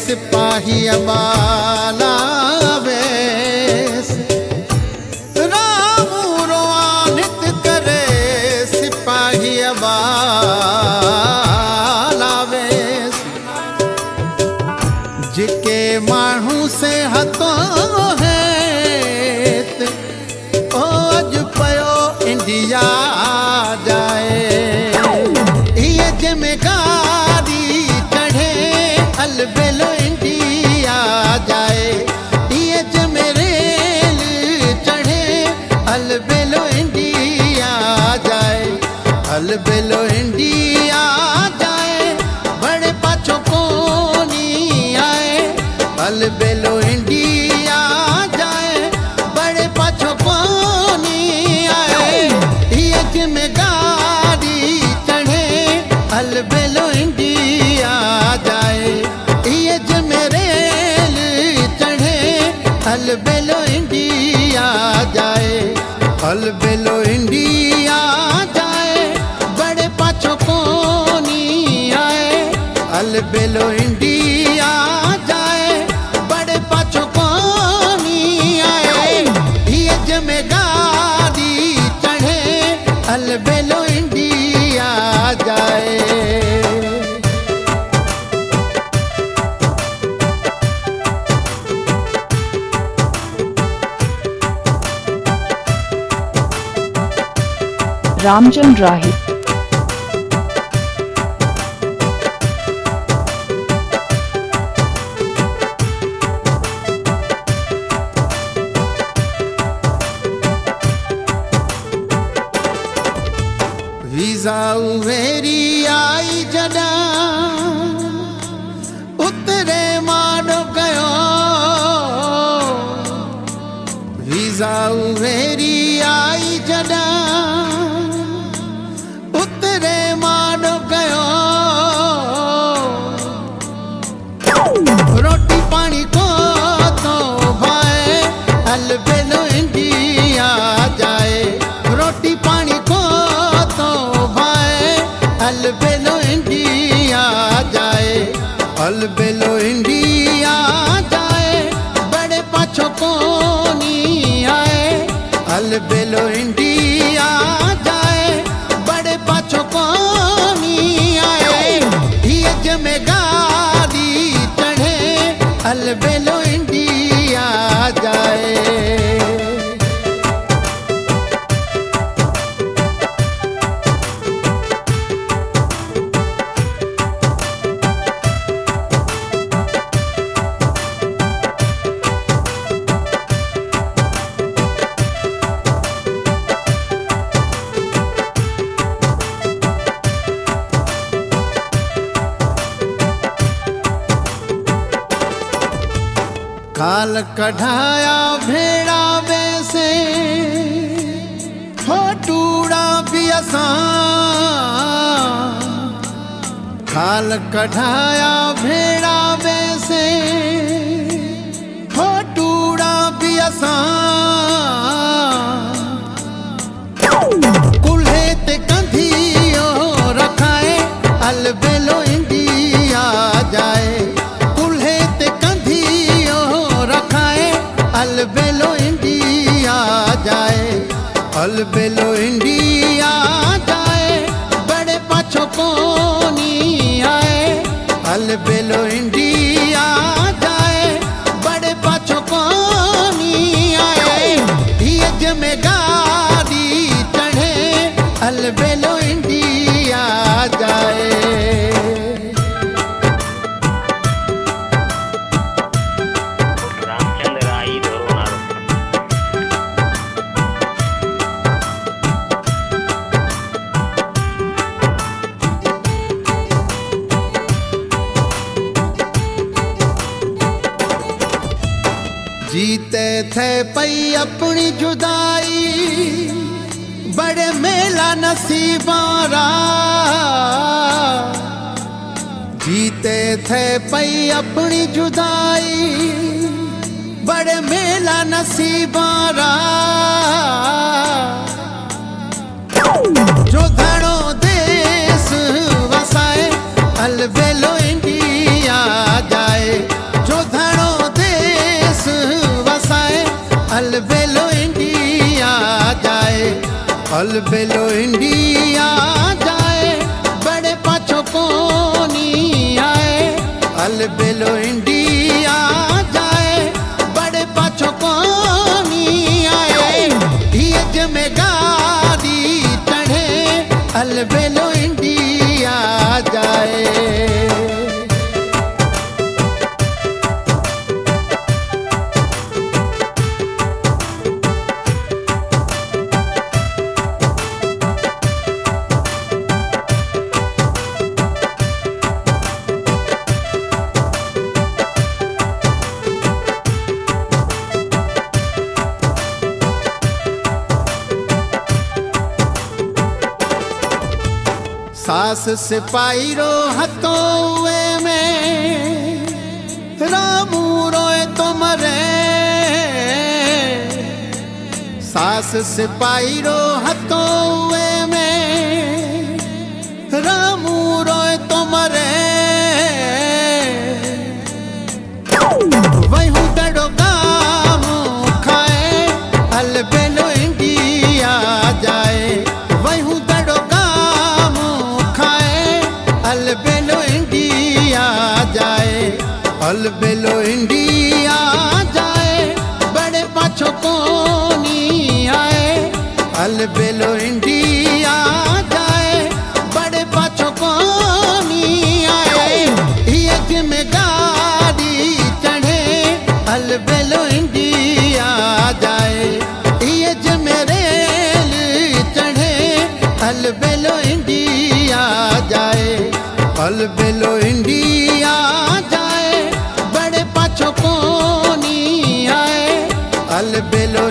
सिपाही अबाला वेस राम रोआनित करे सिपाही अबाला वेस जिके माण्हू से हथों है ओ अज पयो इंडिया जाए ये जिम्मेदारी चढ़े अलबेलो इंडिया जाए ये जमेरेल चढ़े अलबेलो इंडिया जाए अलबेलो इंडिया जाए बड़े पाछो कोनी आए अलबेलो इंडिया जाए बड़े पाछो कोनी आए ये जिम्मेदारी चढ़े अलबेलो इंडिया जाए ये जमेरेल चढ़े अलबेलो इंडिया जाए अलबेलो इंडिया जाए बड़े पाछो कोनी आए अलबेलो इंडिया जाए बड़े पाछो कोनी आए ये जिम्मेदारी चढ़े अलबेलो इंडिया जाए रामचंद्र राही वीज़ा उवेरी आई जडा उतरे माडो गयो वीज़ा उवेरी आई जडा उतरे माडो गयो रोटी पानी को तो भाए अलबेलो इंडिया जाए रोटी पानी को तो भाए अलबेलो इंडिया जाए अलबेलो इंडिया जाए बड़े पाछो कोनी आए अलबेलो इंडिया जाए बड़े पाछो कोनी आए ये जिम्मेदारी चढ़े अलबेलो इंडिया जाए खाल कढ़ाया भेड़ा वैसे हो टूड़ा भी आसान खाल कढ़ाया भेड़ा वैसे हो टूड़ा भी आसान कुल्हे ते कंधियो रखाए अलबेलो इंडिया जाए कुल्हे ते कंधियो रखाए अलबेलो इंडिया जाए अलबेलो इंडिया जाए बड़े पाछो कोनी आए अलबेलो इंडिया जाए बड़े पाछो कोनी आए ये जिम्मेदारी चढ़े अलबेलो इंडिया जाए रामचंद्र राही धोरनारो जीते थे पई अपनी जुदाई बड़े मेला नसीबारा जीते थे पई अपनी जुदाई बड़े मेला नसीबारा जो धड़ो देश वसाए अलबेलो इंडिया जाए अलबेलो इंडिया जाए बड़े पाछो कोनी आए। अलबेलो इंडिया जाए बड़े पाछो कोनी आए। ये जमे गाड़ी चढ़े अलबेलो इंडिया जाए। सास सिपाही रो हथों में रामू रोए तो मरे। सास सिपाही रो हथों में रामू रोए तो मरे। वही दड़ो काम खाए अलबेलो इंडिया जाए। वही दड़ो अलबेलो इंडिया जाए। अलबेलो इंडिया जाए बड़े पाछो कोनी आए। अलबेलो इंडिया जाए बड़े पाछो कोनी आए। ये जिम्मे गाड़ी चढ़े अलबेलो इंडिया जाए। ये जिम्मे रेल चढ़े अलबेलो इंडिया जाए। अलबेलो इंडिया जाए बड़े पाछो कोनी आए। अलबेलो